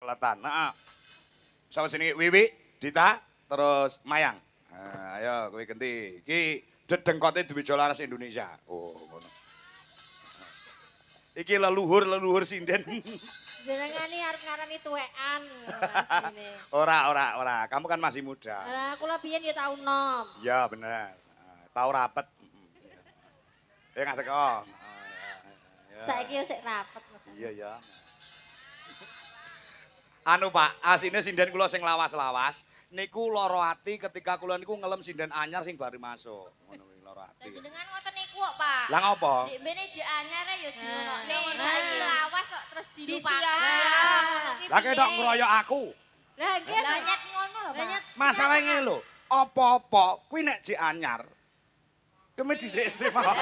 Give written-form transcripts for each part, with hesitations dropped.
Kletan. Heeh. Sapa jenenge Wiwi, Dita, terus Mayang. Ayo kowe genti. Iki dedengkote duwe Jolaras Indonesia. Oh, ngono. Iki leluhur sinden. Jenengan iki arep ngarani tuwekan rasine. Ora. Kamu kan masih muda. Lah kula biyen ya tau nom. Ya bener. Tahu rapet. Ya nggak teko. Saiki yo sik rapet Mas. Iya ya. Anu Pak, asine sinden kula sing lawas-lawas niku lara ati ketika kula niku ngelem sinden anyar sing baru masuk. Ngono kuwi lara Lah ati. jenengan ngoten niku kok, Pak. Lah ngopo? Dik mbene jek anyar ya diunokne. Nah. Saiki lawas kok terus dilupakan. Disia-sia. Lah ketok ngeroyok aku. Lah nggih Lah lho. nyet ngono lho, Lah Pak. nyet Masalahnya ngene lho, apa-apa kuwi nek jek anyar keme dhisik mawon.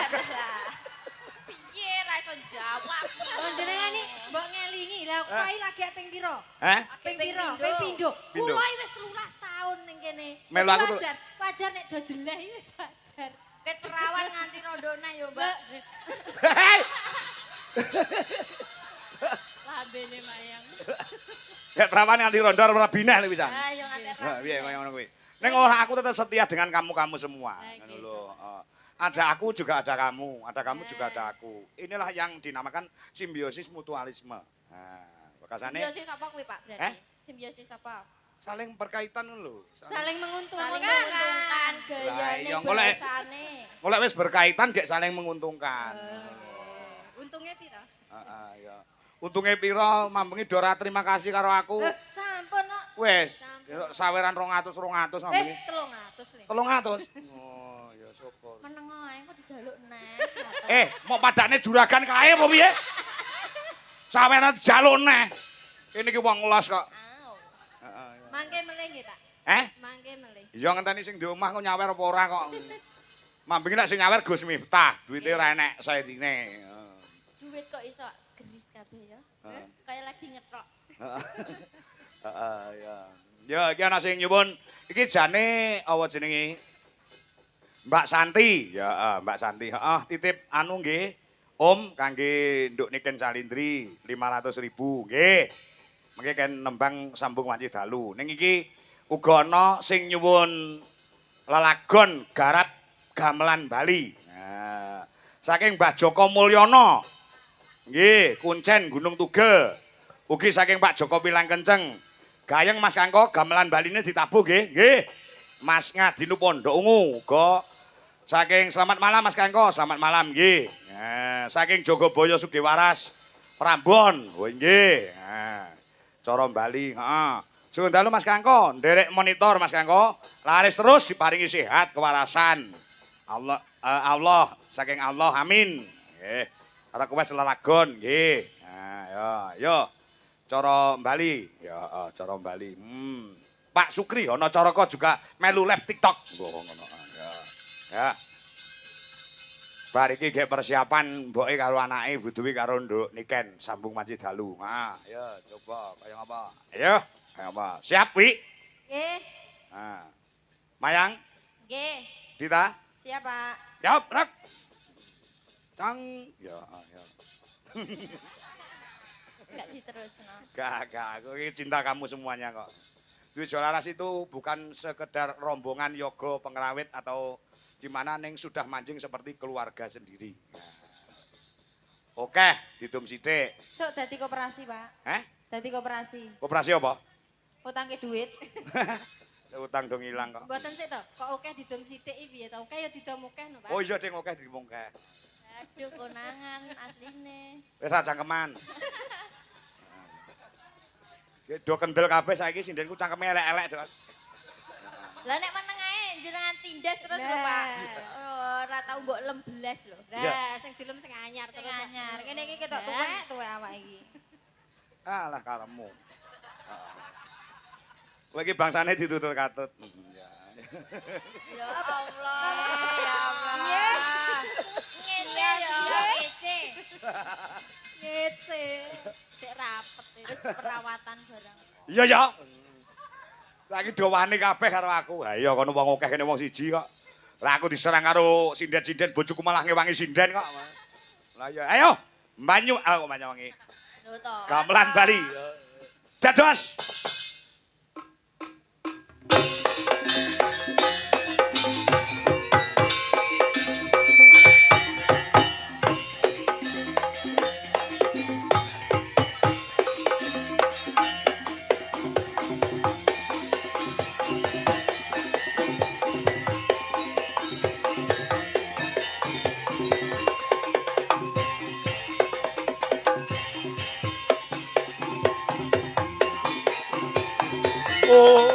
Piye ra iso jawab. Oh jenengan iki mbok ngelingi. Lah kowe lagi ping pira? Heh? Ping pira? Ping Ping pindho. Pindho. Kula iki wis 13 tahun ning kene. Melu aku tuh- Wajar nek do jeleh iki wis wajar. Ket perawan nganti rondone yo, Mbak. Hei! Lambene mayang. Ya perawan nganti rondo ora bineh lho pisan. Ah yo nganti Nah, piye kaya ngono kuwi. Ning ora aku tetap setia dengan kamu-kamu semua. Ngono lho. Ada aku juga ada kamu juga ada aku. Inilah yang dinamakan simbiosis mutualisme. Nah, bekasane Simbiosis apa kuwi, Pak? Berarti. Simbiosis apa? saling berkaitan lho. Saling menguntungkan. Saling menguntungkan Lah, gayane iya, golek. bahasane. Mulai wis berkaitan gek saling menguntungkan. Untungnya pira? Heeh, ya. Untunge pira mambengi Dora terima kasih karo aku. Sampun kok. Wis, Sampun. saweran 200 mambengi. 300 le. 300. Oh, ya syukur. Meneng ae kok dijaluk neh. Mau padane juragan kae apa piye? Saweran jaluk neh. Ini ki wong los kok. Au. Heeh. Ya. Mangke melih nggih, Pak. Mangke melih. Ya ngenteni sing di omah kok nyawer apa ora kok. Mambengi nek sing nyawer Gus Miftah, duwite ora enek saentine. Duit kok iso geris kabeh ya. Heeh. Kayak lagi nyetok. Heeh, ya. Ya iki ana sing nyuwun iki jane apa jenenge? Mbak Santi. Ya, Mbak Santi. Heeh, titip anu nggih. Om kangge nduk niken Salindri 500.000 nggih. Mengke kan nembang sambung wanci dalu. Ning iki uga ana sing nyuwun lelagon garap gamelan Bali. Nah, saking Mbah Joko Mulyono. Nggih, Kuncen Gunung Tugel. Ugi saking Pak Joko Pilang Kenceng. Gayeng Mas Kangko gamelan Baline ditabuh nggih. Nggih. Mas Ngadinu Pondok Ungu uga saking selamat malam Mas Kangko, selamat malam nggih. Nah, saking Jogoboyo Sugiwaras Prambon. Oh nggih. Nah, cara Bali, heeh. Suwun dalu Mas Kangko, nderek monitor Mas Kangko. Laris terus diparingi sehat kewarasan. Allah saking Allah amin. Nggih. Arek wis lelagon nggih. Nah, yo. Cara Bali, ya cara Bali. Pak Sukri ana cara kok juga melu live TikTok. Ngono. Ya. Bar iki gek persiapan mboke karo anake buduwi karo nduk niken sambung wanci dalu. Ya coba kaya apa? Ayo, kaya apa? Siap, Wi? Nggih. Nah. Mayang, Nggih. Dita, Siap, Pak. siap, rek. Cang, ya. Enggak diterusno. Gak, aku ini cinta kamu semuanya kok. Dwi Jolaras itu bukan sekedar rombongan yoga pengrawit atau gimana neng sudah mancing seperti keluarga sendiri. Nah. Oke, ditum sithik. Sok dadi koperasi, Pak. Dadi koperasi. Koperasi apa? Utang ke duit. Utang dong hilang kok. Mboten sik to. Kok akeh didom sithik iki piye to? Akeh ya didom akeh no, Pak. Oh iya ding oke dimongke. Aduh konangan asline. Wis aja cangkeman. Do kendel kabeh saiki sindenku cangkeme elek-elek, Dok. Lah nek meneng ae jenengan tindas terus lho, Pak. Ora tau mbok lemblas lho. Lah, sing dilem sing anyar Sing terus. anyar. Kene iki ketok Dan. tuwek awak iki. Alah karemu. Kowe iki bangsane ditutut katut. Ya Allah. Ya Allah. Ngene ya kece. Ngece. Sik rapet terus perawatan barang. Iya ya. Lagi do wani kabeh karo aku. Ha iya kono wong akeh kene wong siji kok. Lah aku diserang karo sinden-sinden bojoku malah ngewangi sinden kok. Lah ya ayo Banyu aku wangi. Lho to. Gamelan Bali. Dados. Oh.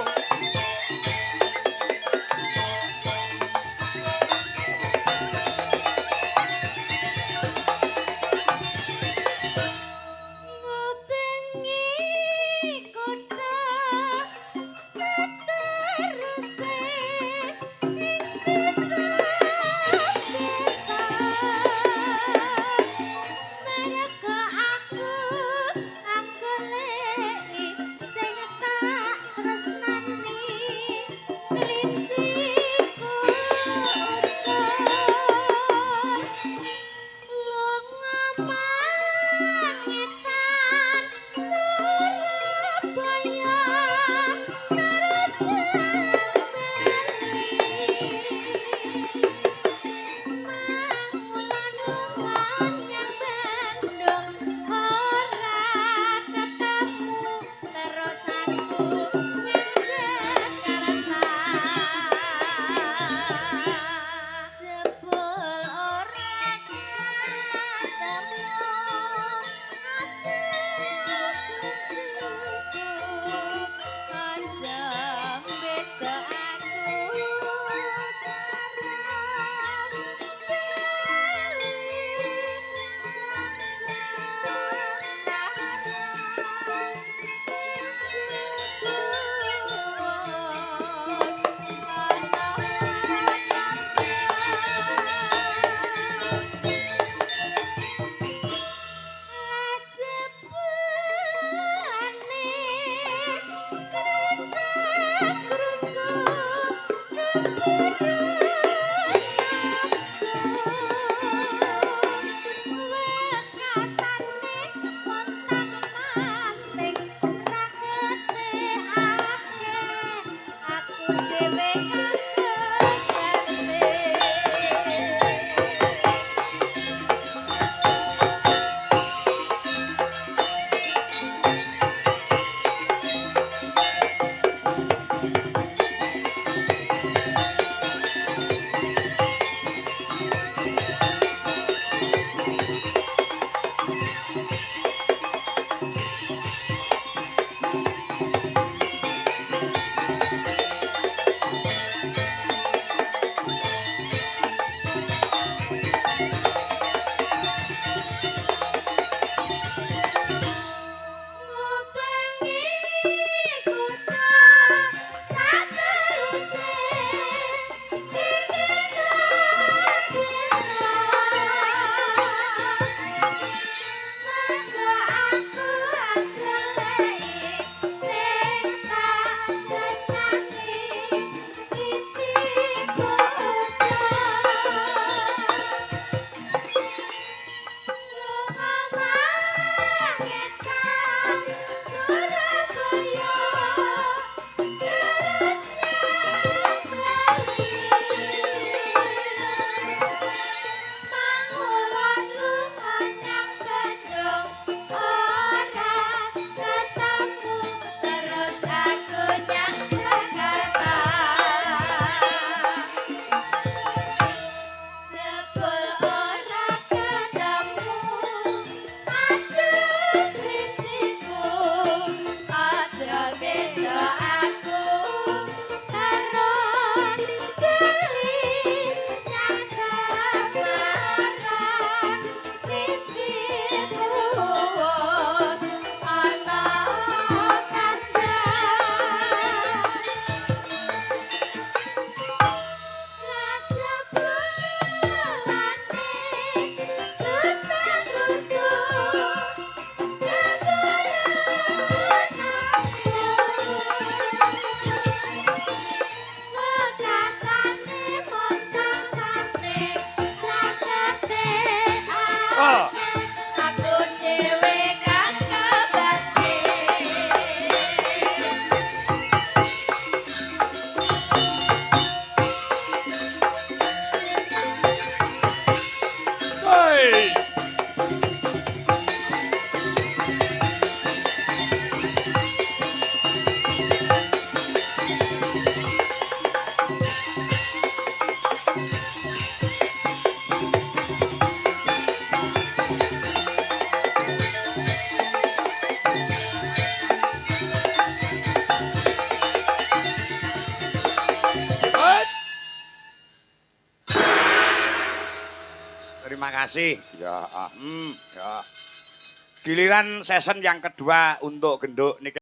Ngobengi kota seteruse ing mereka aku goleki sing tak tresnani terima kasih. Ya, ya. Giliran season yang kedua untuk genduk nih.